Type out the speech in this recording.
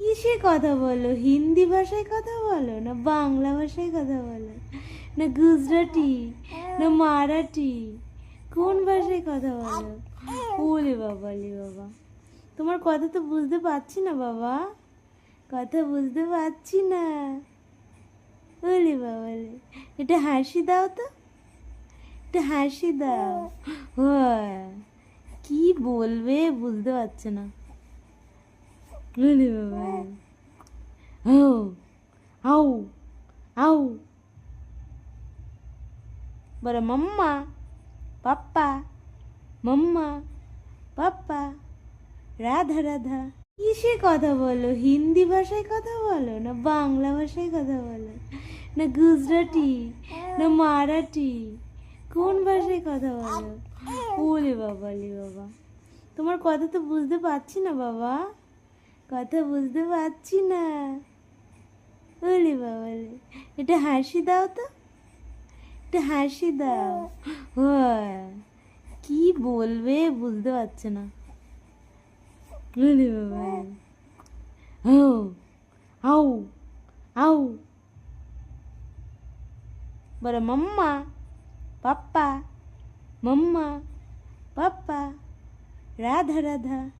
কিসে কথা বলো? হিন্দি ভাষায় কথা বলো না বাংলা ভাষায় কথা বলো, না গুজরাটি, না মারাঠি? কোন ভাষায় কথা বলো? ওলে বাবা, লে বাবা, তোমার কথা তো বুঝতে পারছি না বাবা, কথা বুঝতে পারছি না। ওলে বাবা লে, এটা হাসি দাও তো, এটা হাসি দাও। হ্যাঁ, কি বলবে বুঝতে পারছে না। ওলে বাবা লে। আউ আউ আউ, বলো মাম্মা, পাপ্পা, মাম্মা, পাপ্পা, রাধা রাধা। কিসে কথা বলো? হিন্দি ভাষায় কথা বলো না বাংলা ভাষায় কথা বলো, না গুজরাটি, না মারাঠি? কোন ভাষায় কথা বলো? ওলে বাবা, লে বাবা, তোমার কথা তো বুঝতে পারছি না বাবা, কথা বুঝতে পারছি না। ওলে বাবা লে, এটা হাসি দাও তো, একটা হাসি দাও। হ্যাঁ, কি বলবে বুঝতে পারছে না। ওরে বাবা, আউ আউ আউ, বলো মাম্মা, পাপ্পা, মাম্মা, পাপ্পা, রাধা রাধা।